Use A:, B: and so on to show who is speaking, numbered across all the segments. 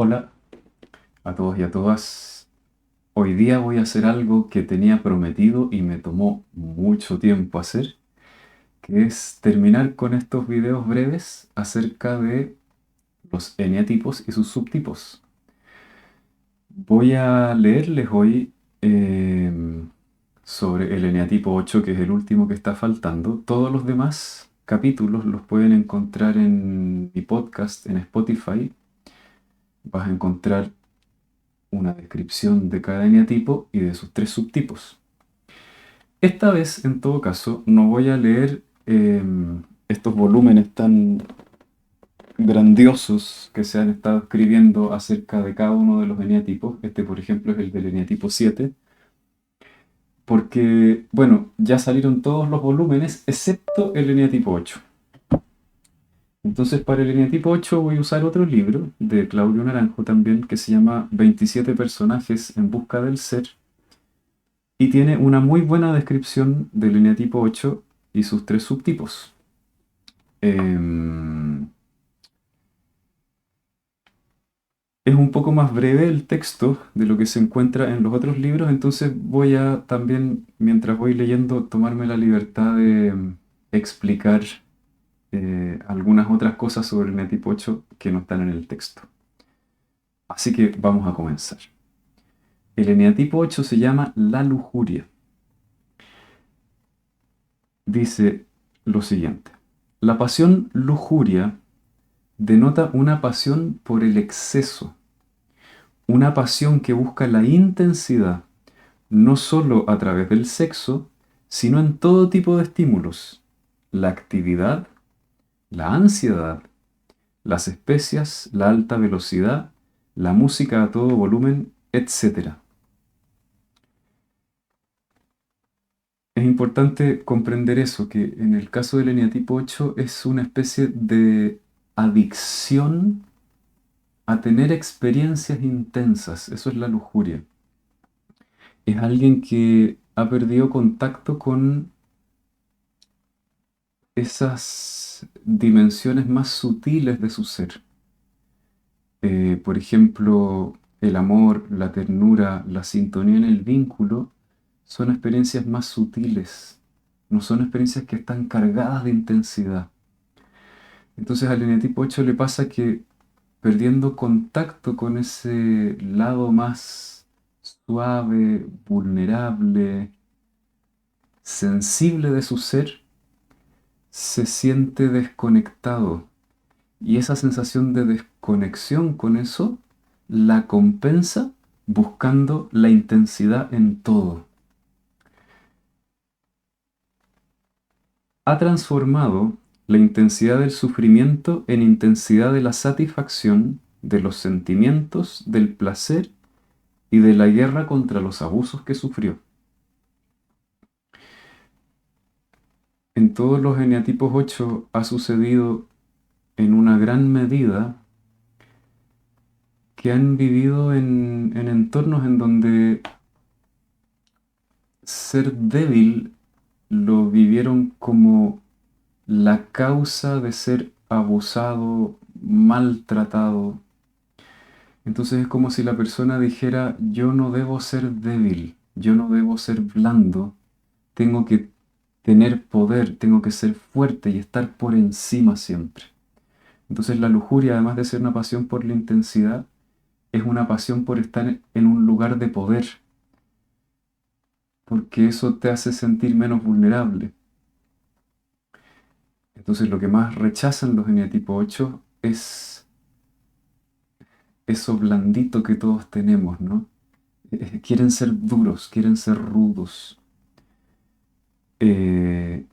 A: Hola a todos y a todas. Hoy día voy a hacer algo que tenía prometido y me tomó mucho tiempo hacer, que es terminar con estos videos breves acerca de los eneatipos y sus subtipos. Voy a leerles hoy sobre el eneatipo 8, que es el último que está faltando. Todos los demás capítulos los pueden encontrar en mi podcast en Spotify. Vas a encontrar una descripción de cada eneatipo y de sus tres subtipos. Esta vez, en todo caso, no voy a leer estos volúmenes tan grandiosos que se han estado escribiendo acerca de cada uno de los eneatipos. Este, por ejemplo, es el del eneatipo 7, porque, bueno, ya salieron todos los volúmenes excepto el eneatipo 8. Entonces, para el eneatipo 8 voy a usar otro libro de Claudio Naranjo también, que se llama 27 personajes en busca del ser, y tiene una muy buena descripción del eneatipo 8 y sus tres subtipos. Em, es un poco más breve el texto de lo que se encuentra en los otros libros, entonces voy a también, mientras voy leyendo, tomarme la libertad de explicar algunas otras cosas sobre el eneatipo 8 que no están en el texto. Así que vamos a comenzar. El eneatipo 8 se llama la lujuria. Dice lo siguiente: la pasión lujuria denota una pasión por el exceso, una pasión que busca la intensidad, no solo a través del sexo, sino en todo tipo de estímulos: la actividad, la ansiedad, las especias, la alta velocidad, la música a todo volumen, etcétera. Es importante comprender eso, que en el caso del eneatipo 8 es una especie de adicción a tener experiencias intensas. Eso es la lujuria. Es alguien que ha perdido contacto con esas dimensiones más sutiles de su ser. Por ejemplo, el amor, la ternura, la sintonía en el vínculo son experiencias más sutiles, no son experiencias que están cargadas de intensidad. Entonces al eneatipo 8 le pasa que, perdiendo contacto con ese lado más suave, vulnerable, sensible de su ser, se siente desconectado. Y esa sensación de desconexión con eso la compensa buscando la intensidad en todo. Ha transformado la intensidad del sufrimiento en intensidad de la satisfacción, de los sentimientos, del placer y de la guerra contra los abusos que sufrió. En todos los eneatipos 8 ha sucedido en una gran medida que han vivido en entornos en donde ser débil lo vivieron como la causa de ser abusado, maltratado. Entonces es como si la persona dijera: yo no debo ser débil, yo no debo ser blando, tengo que tener poder, tengo que ser fuerte y estar por encima siempre. Entonces la lujuria, además de ser una pasión por la intensidad, es una pasión por estar en un lugar de poder, porque eso te hace sentir menos vulnerable. Entonces lo que más rechazan los eneatipo 8 es eso blandito que todos tenemos, ¿no? Quieren ser duros, quieren ser rudos. Eh,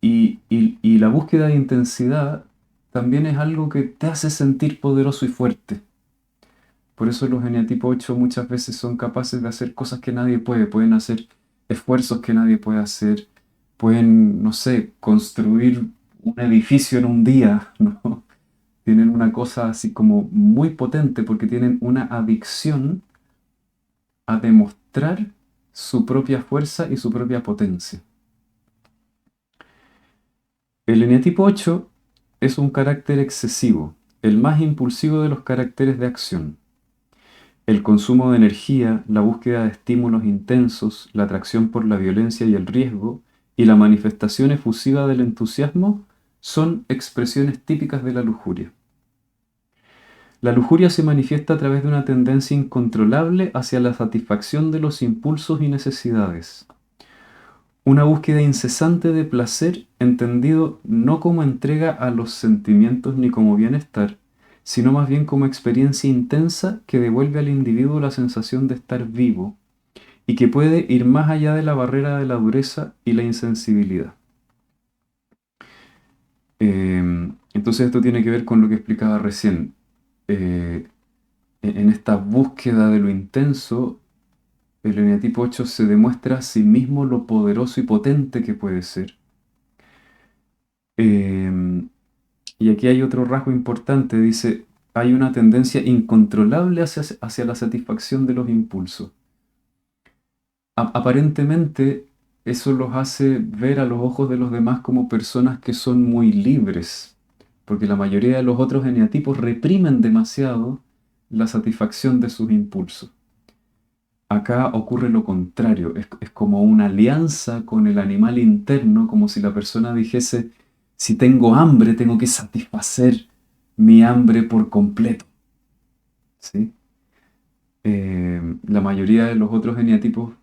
A: y la búsqueda de intensidad también es algo que te hace sentir poderoso y fuerte. Por eso los eneatipo 8 muchas veces son capaces de hacer cosas que nadie puede. Pueden hacer esfuerzos que nadie puede hacer. Pueden, no sé, construir un edificio en un día, ¿no? Tienen una cosa así como muy potente porque tienen una adicción a demostrar su propia fuerza y su propia potencia. El eneatipo 8 es un carácter excesivo. el más impulsivo de los caracteres de acción. El consumo de energía, la búsqueda de estímulos intensos, la atracción por la violencia y el riesgo, y la manifestación efusiva del entusiasmo son expresiones típicas de la lujuria. La lujuria se manifiesta a través de una tendencia incontrolable hacia la satisfacción de los impulsos y necesidades. Una búsqueda incesante de placer, entendido no como entrega a los sentimientos ni como bienestar, sino más bien como experiencia intensa que devuelve al individuo la sensación de estar vivo y que puede ir más allá de la barrera de la dureza y la insensibilidad. Entonces esto tiene que ver con lo que explicaba recién. Eh, en esta búsqueda de lo intenso, el eneatipo 8 se demuestra a sí mismo lo poderoso y potente que puede ser. Y aquí hay otro rasgo importante, dice, hay una tendencia incontrolable hacia la satisfacción de los impulsos. Aparentemente, eso los hace ver a los ojos de los demás como personas que son muy libres, porque la mayoría de los otros eneatipos reprimen demasiado la satisfacción de sus impulsos. Acá ocurre lo contrario, es como una alianza con el animal interno, como si la persona dijese, si tengo hambre, tengo que satisfacer mi hambre por completo. ¿Sí? La mayoría de los otros eneatipos,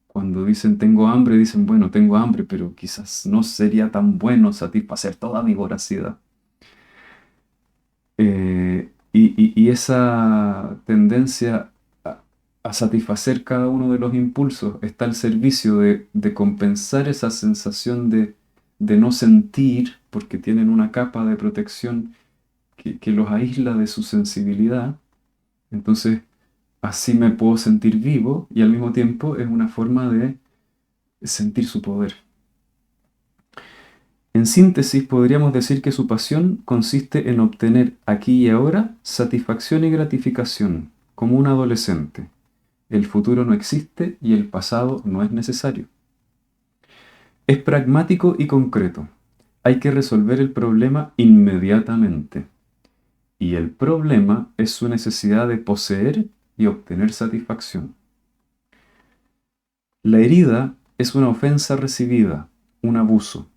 A: cuando dicen tengo hambre, dicen, bueno, tengo hambre, pero quizás no sería tan bueno satisfacer toda mi voracidad. Y esa tendencia a satisfacer cada uno de los impulsos está al servicio de compensar esa sensación de no sentir, porque tienen una capa de protección que los aísla de su sensibilidad. Entonces, así me puedo sentir vivo y al mismo tiempo es una forma de sentir su poder. En síntesis, podríamos decir que su pasión consiste en obtener aquí y ahora satisfacción y gratificación, como un adolescente. El futuro no existe y el pasado no es necesario. Es pragmático y concreto. Hay que resolver el problema inmediatamente. Y el problema es su necesidad de poseer y obtener satisfacción. La herida es una ofensa recibida, un abuso.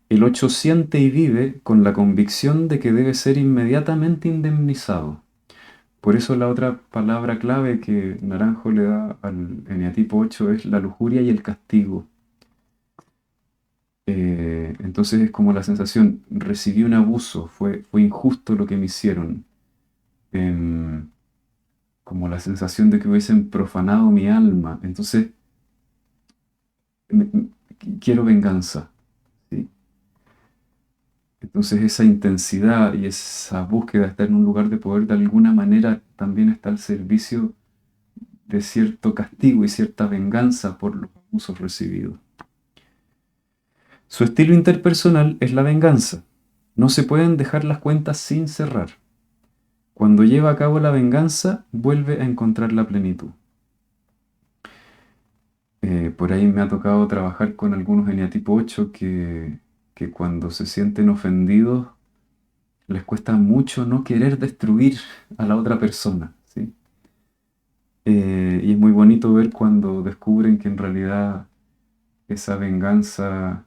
A: El 8 siente y vive con la convicción de que debe ser inmediatamente indemnizado. Por eso la otra palabra clave que Naranjo le da al eneatipo 8 es la lujuria y el castigo. Entonces es como la sensación, recibí un abuso, fue injusto lo que me hicieron. Em, Como la sensación de que hubiesen profanado mi alma. Entonces, me- me- quiero venganza. ¿Sí? Entonces esa intensidad y esa búsqueda de estar en un lugar de poder de alguna manera también está al servicio de cierto castigo y cierta venganza por los abusos recibidos. Su estilo interpersonal es la venganza. No se pueden dejar las cuentas sin cerrar. Cuando lleva a cabo la venganza, vuelve a encontrar la plenitud. Por ahí me ha tocado trabajar con algunos eneatipo 8 que cuando se sienten ofendidos les cuesta mucho no querer destruir a la otra persona, ¿sí? Y es muy bonito ver cuando descubren que en realidad esa venganza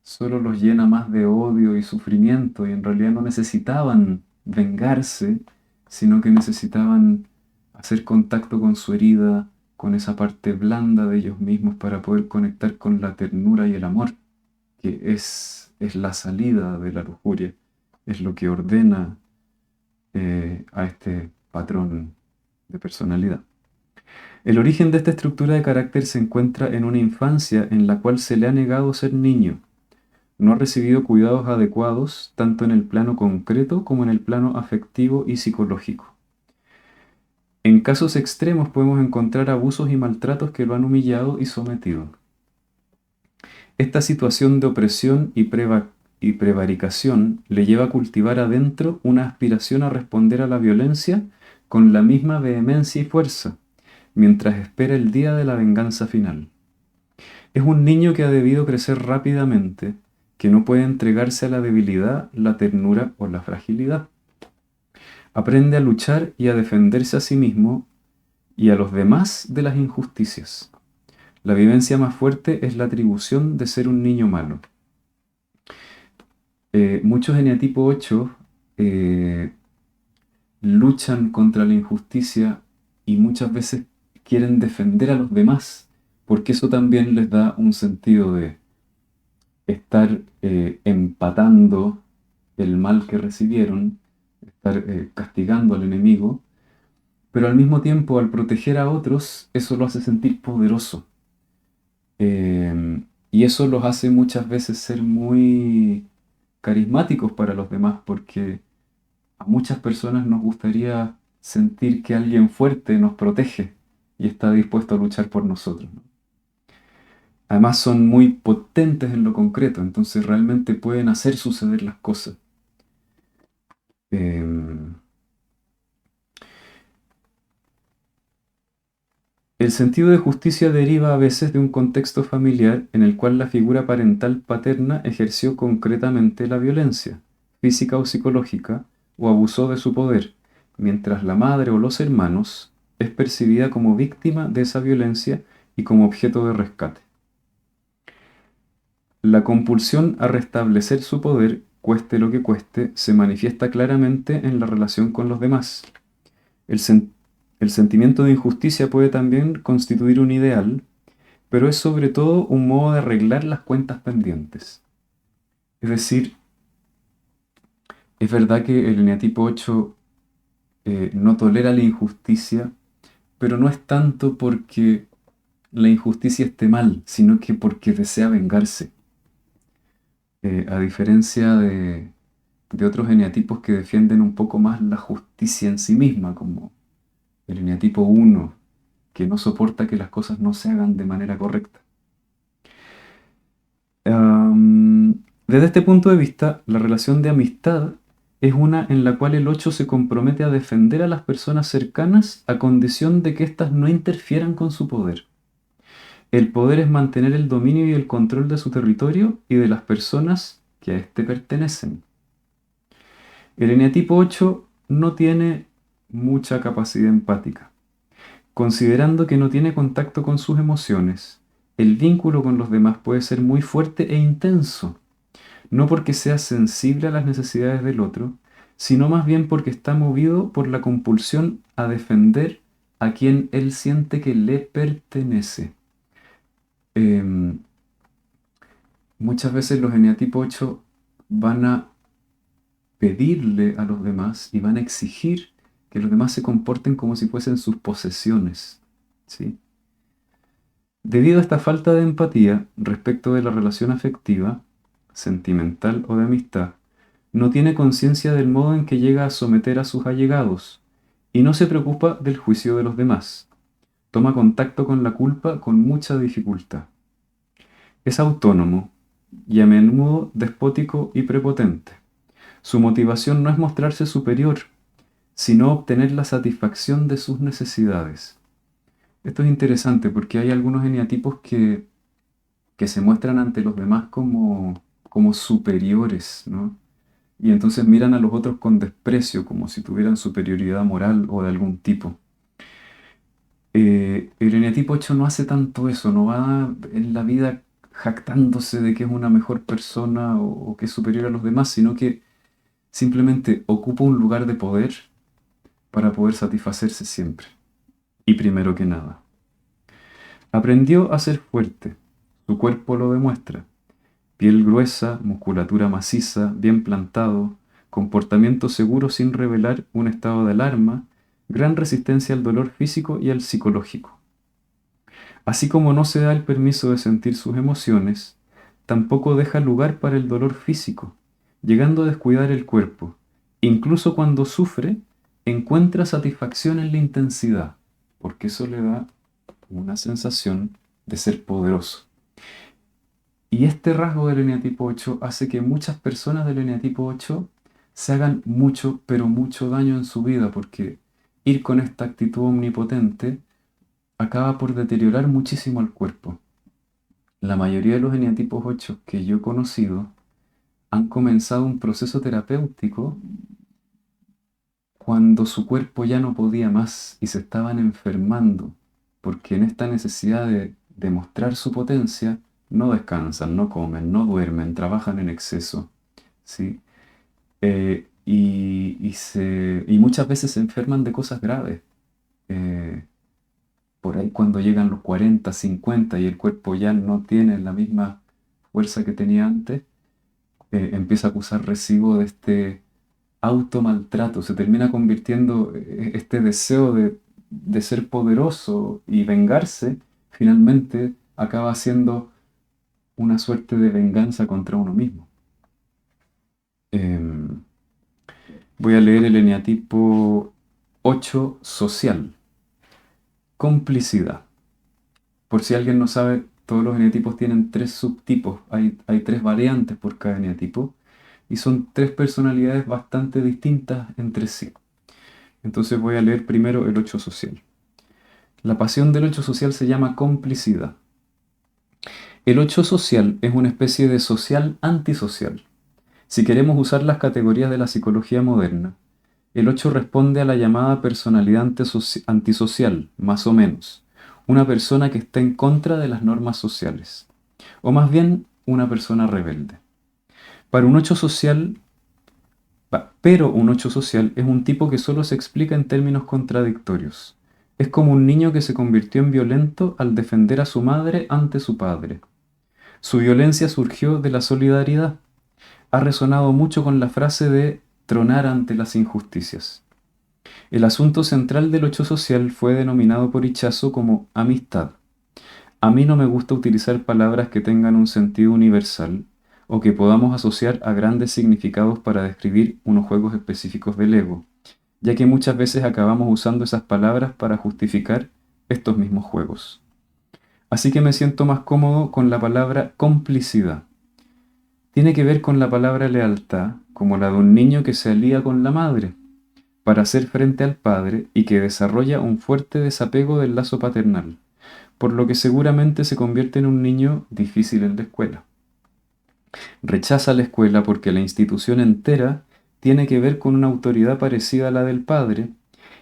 A: solo los llena más de odio y sufrimiento y en realidad no necesitaban vengarse, sino que necesitaban hacer contacto con su herida, con esa parte blanda de ellos mismos para poder conectar con la ternura y el amor, que es la salida de la lujuria, es lo que ordena a este patrón de personalidad. El origen de esta estructura de carácter se encuentra en una infancia en la cual se le ha negado ser niño. No ha recibido cuidados adecuados tanto en el plano concreto como en el plano afectivo y psicológico. En casos extremos podemos encontrar abusos y maltratos que lo han humillado y sometido. Esta situación de opresión y prevaricación le lleva a cultivar adentro una aspiración a responder a la violencia con la misma vehemencia y fuerza, mientras espera el día de la venganza final. Es un niño que ha debido crecer rápidamente, que no puede entregarse a la debilidad, la ternura o la fragilidad. Aprende a luchar y a defenderse a sí mismo y a los demás de las injusticias. La vivencia más fuerte es la atribución de ser un niño malo. Muchos eneatipo 8 eh, luchan contra la injusticia y muchas veces quieren defender a los demás, porque eso también les da un sentido de estar empatando el mal que recibieron, estar castigando al enemigo, pero al mismo tiempo al proteger a otros, eso lo hace sentir poderoso. Y eso los hace muchas veces ser muy carismáticos para los demás, porque a muchas personas nos gustaría sentir que alguien fuerte nos protege y está dispuesto a luchar por nosotros, ¿no? Además son muy potentes en lo concreto, entonces realmente pueden hacer suceder las cosas. Em, el sentido de justicia deriva a veces de un contexto familiar en el cual la figura parental paterna ejerció concretamente la violencia, física o psicológica, o abusó de su poder, mientras la madre o los hermanos es percibida como víctima de esa violencia y como objeto de rescate. La compulsión a restablecer su poder, cueste lo que cueste, se manifiesta claramente en la relación con los demás. El, sen- el sentimiento de injusticia puede también constituir un ideal, pero es sobre todo un modo de arreglar las cuentas pendientes. Es decir, es verdad que el eneatipo 8 no tolera la injusticia, pero no es tanto porque la injusticia esté mal, sino que porque desea vengarse. A diferencia de otros eneatipos que defienden un poco más la justicia en sí misma, como el eneatipo 1, que no soporta que las cosas no se hagan de manera correcta. Desde este punto de vista, la relación de amistad es una en la cual el 8 se compromete a defender a las personas cercanas a condición de que éstas no interfieran con su poder. El poder es mantener el dominio y el control de su territorio y de las personas que a éste pertenecen. El eneatipo 8 no tiene mucha capacidad empática. Considerando que no tiene contacto con sus emociones, el vínculo con los demás puede ser muy fuerte e intenso, no porque sea sensible a las necesidades del otro, sino más bien porque está movido por la compulsión a defender a quien él siente que le pertenece. Em, Muchas veces los eneatipo 8 van a pedirle a los demás y van a exigir que los demás se comporten como si fuesen sus posesiones, ¿sí? Debido a esta falta de empatía respecto de la relación afectiva, sentimental o de amistad, no tiene conciencia del modo en que llega a someter a sus allegados y no se preocupa del juicio de los demás. Toma contacto con la culpa con mucha dificultad. Es autónomo y a menudo despótico y prepotente. Su motivación no es mostrarse superior, sino obtener la satisfacción de sus necesidades. Esto es interesante porque hay algunos eneatipos que se muestran ante los demás como superiores, ¿no? Y entonces miran a los otros con desprecio, como si tuvieran superioridad moral o de algún tipo. El eneatipo 8 no hace tanto eso, no va en la vida jactándose de que es una mejor persona o que es superior a los demás, sino que simplemente ocupa un lugar de poder para poder satisfacerse siempre. Y primero que nada, aprendió a ser fuerte, su cuerpo lo demuestra. Piel gruesa, musculatura maciza, bien plantado, comportamiento seguro sin revelar un estado de alarma, gran resistencia al dolor físico y al psicológico. Así como no se da el permiso de sentir sus emociones, tampoco deja lugar para el dolor físico, llegando a descuidar el cuerpo. Incluso cuando sufre, encuentra satisfacción en la intensidad, porque eso le da una sensación de ser poderoso. Y este rasgo del eneatipo 8 hace que muchas personas del eneatipo 8 se hagan mucho, pero mucho daño en su vida, porque ir con esta actitud omnipotente acaba por deteriorar muchísimo al cuerpo. La mayoría de los eneatipos 8 que yo he conocido han comenzado un proceso terapéutico cuando su cuerpo ya no podía más y se estaban enfermando, porque en esta necesidad de demostrar su potencia, no descansan, no comen, no duermen, trabajan en exceso, ¿sí? Y muchas veces se enferman de cosas graves. Eh, por ahí cuando llegan los 40, 50 y el cuerpo ya no tiene la misma fuerza que tenía antes, empieza a acusar recibo de este automaltrato, se termina convirtiendo este deseo de ser poderoso y vengarse, finalmente acaba siendo una suerte de venganza contra uno mismo. Em, Voy a leer el eneatipo 8 social, complicidad. Por si alguien no sabe, todos los eneatipos tienen tres subtipos, hay tres variantes por cada eneatipo y son tres personalidades bastante distintas entre sí. Entonces voy a leer primero el 8 social. La pasión del 8 social se llama complicidad. El 8 social es una especie de social antisocial. Si queremos usar las categorías de la psicología moderna, el 8 responde a la llamada personalidad antisocial, más o menos, una persona que está en contra de las normas sociales, o más bien una persona rebelde. Para un 8 social, pero un 8 social es un tipo que solo se explica en términos contradictorios. Es como un niño que se convirtió en violento al defender a su madre ante su padre. Su violencia surgió de la solidaridad. Ha resonado mucho con la frase de tronar ante las injusticias. El asunto central del 8 social fue denominado por Ichazo como amistad. A mí no me gusta utilizar palabras que tengan un sentido universal o que podamos asociar a grandes significados para describir unos juegos específicos del ego, ya que muchas veces acabamos usando esas palabras para justificar estos mismos juegos. Así que me siento más cómodo con la palabra complicidad. Tiene que ver con la palabra lealtad, como la de un niño que se alía con la madre para hacer frente al padre y que desarrolla un fuerte desapego del lazo paternal, por lo que seguramente se convierte en un niño difícil en la escuela. Rechaza la escuela porque la institución entera tiene que ver con una autoridad parecida a la del padre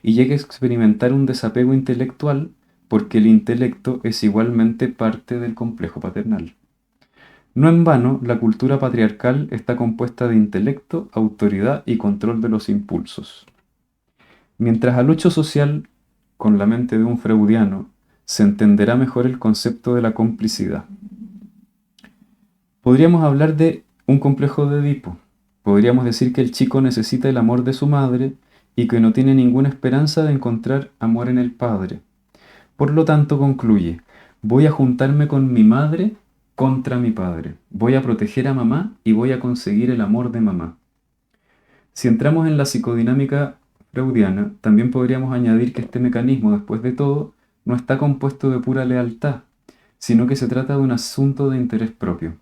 A: y llega a experimentar un desapego intelectual porque el intelecto es igualmente parte del complejo paternal. No en vano, la cultura patriarcal está compuesta de intelecto, autoridad y control de los impulsos. Mientras al 8 social, con la mente de un freudiano, se entenderá mejor el concepto de la complicidad. Podríamos hablar de un complejo de Edipo. Podríamos decir que el chico necesita el amor de su madre y que no tiene ninguna esperanza de encontrar amor en el padre. Por lo tanto, concluye, voy a juntarme con mi madre contra mi padre. Voy a proteger a mamá y voy a conseguir el amor de mamá. Si entramos en la psicodinámica freudiana, también podríamos añadir que este mecanismo, después de todo, no está compuesto de pura lealtad, sino que se trata de un asunto de interés propio.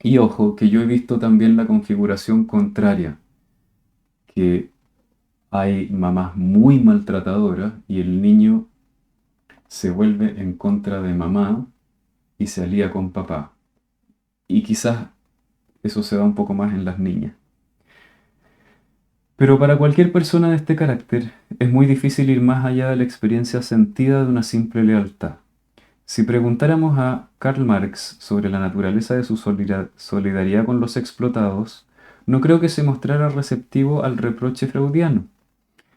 A: Y ojo, que yo he visto también la configuración contraria, que hay mamás muy maltratadoras y el niño se vuelve en contra de mamá y se alía con papá. Y quizás eso se da un poco más en las niñas. Pero para cualquier persona de este carácter es muy difícil ir más allá de la experiencia sentida de una simple lealtad. Si preguntáramos a Karl Marx sobre la naturaleza de su solidaridad con los explotados, no creo que se mostrara receptivo al reproche freudiano,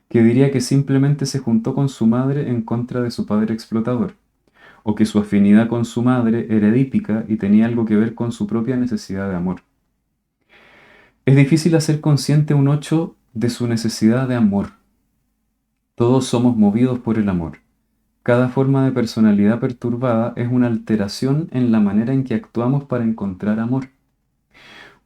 A: que diría que simplemente se juntó con su madre en contra de su padre explotador, o que su afinidad con su madre era edípica y tenía algo que ver con su propia necesidad de amor. Es difícil hacer consciente a un 8 de su necesidad de amor. Todos somos movidos por el amor. Cada forma de personalidad perturbada es una alteración en la manera en que actuamos para encontrar amor.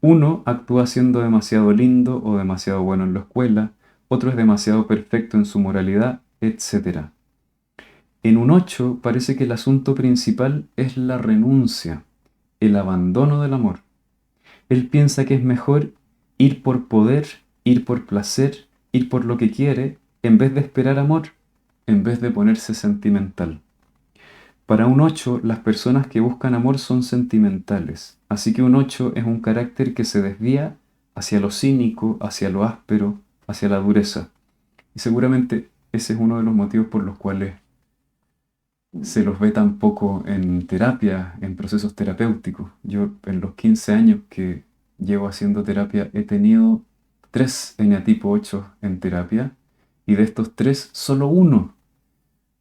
A: Uno actúa siendo demasiado lindo o demasiado bueno en la escuela, otro es demasiado perfecto en su moralidad, etc. En un 8 parece que el asunto principal es la renuncia, el abandono del amor. Él piensa que es mejor ir por poder, ir por placer, ir por lo que quiere, en vez de esperar amor, en vez de ponerse sentimental. Para un 8, las personas que buscan amor son sentimentales, así que un 8 es un carácter que se desvía hacia lo cínico, hacia lo áspero, hacia la dureza. Y seguramente ese es uno de los motivos por los cuales se los ve tan poco en terapia, en procesos terapéuticos. Yo en los 15 años que llevo haciendo terapia he tenido 3 eneatipo 8 en terapia y de estos 3 solo uno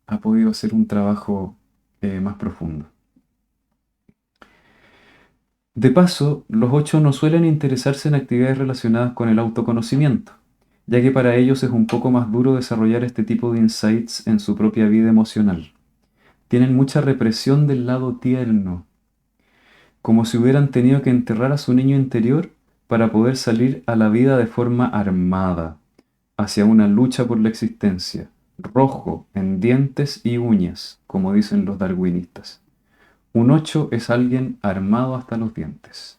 A: ha podido hacer un trabajo más profundo. De paso, los 8 no suelen interesarse en actividades relacionadas con el autoconocimiento, ya que para ellos es un poco más duro desarrollar este tipo de insights en su propia vida emocional. Tienen mucha represión del lado tierno, como si hubieran tenido que enterrar a su niño interior para poder salir a la vida de forma armada, hacia una lucha por la existencia, rojo en dientes y uñas, como dicen los darwinistas. Un 8 es alguien armado hasta los dientes.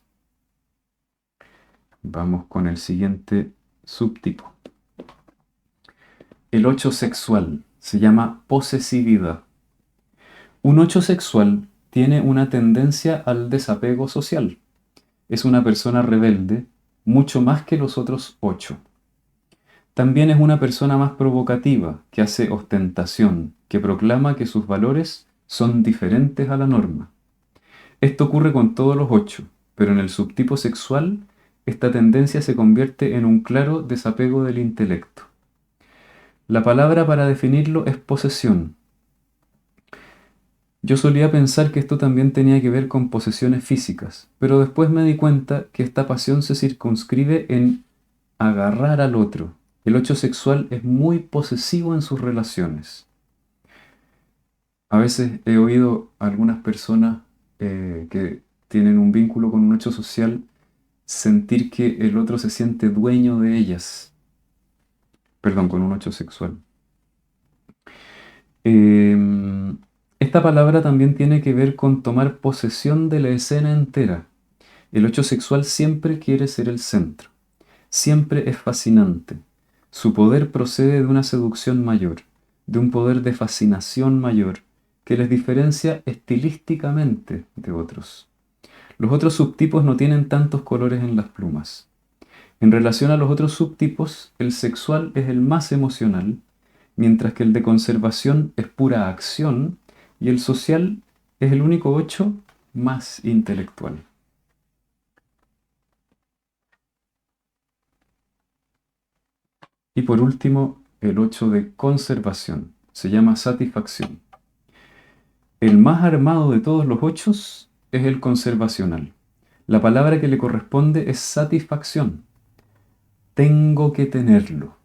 A: Vamos con el siguiente subtipo. El 8 sexual se llama posesividad. Un 8 sexual tiene una tendencia al desapego social. Es una persona rebelde, mucho más que los otros 8. También es una persona más provocativa, que hace ostentación, que proclama que sus valores son diferentes a la norma. Esto ocurre con todos los 8, pero en el subtipo sexual, esta tendencia se convierte en un claro desapego del intelecto. La palabra para definirlo es posesión. Yo solía pensar que esto también tenía que ver con posesiones físicas, pero después me di cuenta que esta pasión se circunscribe en agarrar al otro. El 8 sexual es muy posesivo en sus relaciones. A veces he oído a algunas personas que tienen un vínculo con un 8 social sentir que el otro se siente dueño de ellas. Perdón, con un 8 sexual. Em, Esta palabra también tiene que ver con tomar posesión de la escena entera. El 8 sexual siempre quiere ser el centro. Siempre es fascinante. Su poder procede de una seducción mayor, de un poder de fascinación mayor, que les diferencia estilísticamente de otros. Los otros subtipos no tienen tantos colores en las plumas. En relación a los otros subtipos, el sexual es el más emocional, mientras que el de conservación es pura acción y el social es el único 8 más intelectual. Y por último, el 8 de conservación. Se llama satisfacción. El más armado de todos los 8 es el conservacional. La palabra que le corresponde es satisfacción. Tengo que tenerlo.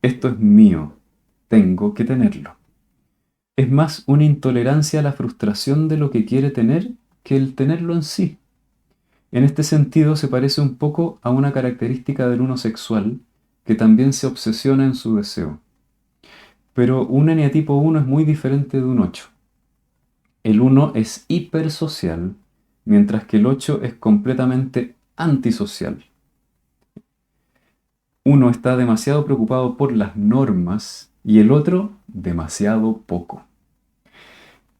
A: Esto es mío. Tengo que tenerlo. Es más una intolerancia a la frustración de lo que quiere tener que el tenerlo en sí. En este sentido se parece un poco a una característica del uno sexual que también se obsesiona en su deseo. Pero un eneatipo 1 es muy diferente de un 8. El 1 es hipersocial, mientras que el 8 es completamente antisocial. Uno está demasiado preocupado por las normas y el otro demasiado poco.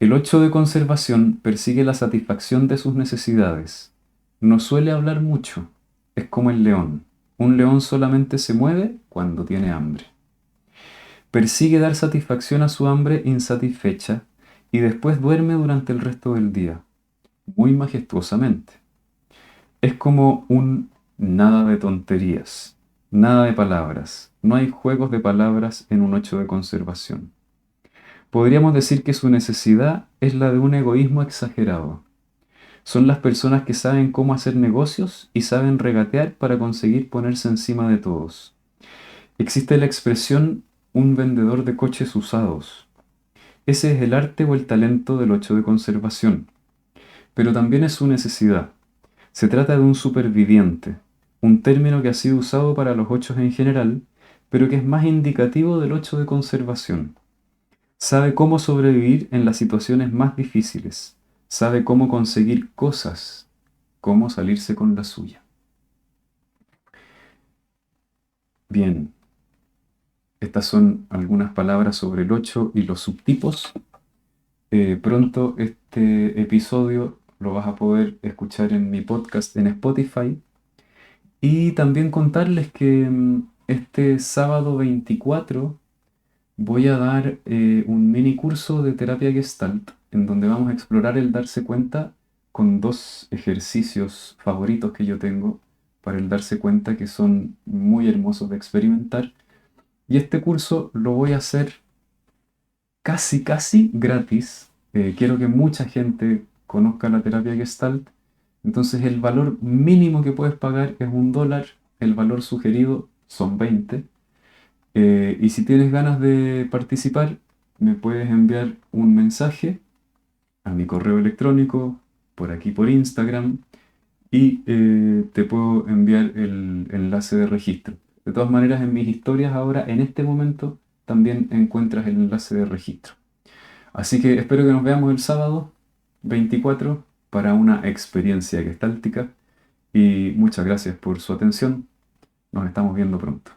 A: El 8 de conservación persigue la satisfacción de sus necesidades. No suele hablar mucho. Es como el león. Un león solamente se mueve cuando tiene hambre. Persigue dar satisfacción a su hambre insatisfecha y después duerme durante el resto del día, muy majestuosamente. Es como un nada de tonterías, nada de palabras. No hay juegos de palabras en un 8 de conservación. Podríamos decir que su necesidad es la de un egoísmo exagerado. Son las personas que saben cómo hacer negocios y saben regatear para conseguir ponerse encima de todos. Existe la expresión un vendedor de coches usados. Ese es el arte o el talento del 8 de conservación, pero también es su necesidad. Se trata de un superviviente, un término que ha sido usado para los 8 en general, pero que es más indicativo del 8 de conservación. Sabe cómo sobrevivir en las situaciones más difíciles, sabe cómo conseguir cosas, cómo salirse con la suya. Bien, estas son algunas palabras sobre el 8 y los subtipos. Pronto este episodio lo vas a poder escuchar en mi podcast en Spotify. Y también contarles que este sábado 24 voy a dar un mini curso de terapia Gestalt, en donde vamos a explorar el darse cuenta con dos ejercicios favoritos que yo tengo para el darse cuenta que son muy hermosos de experimentar. Y este curso lo voy a hacer casi gratis. Quiero que mucha gente conozca la terapia Gestalt. Entonces el valor mínimo que puedes pagar es $1, el valor sugerido son 20. Y si tienes ganas de participar, me puedes enviar un mensaje a mi correo electrónico, por aquí por Instagram, y te puedo enviar el enlace de registro. De todas maneras, en mis historias ahora, en este momento, también encuentras el enlace de registro. Así que espero que nos veamos el sábado 24 para una experiencia gestáltica y muchas gracias por su atención. Nos estamos viendo pronto.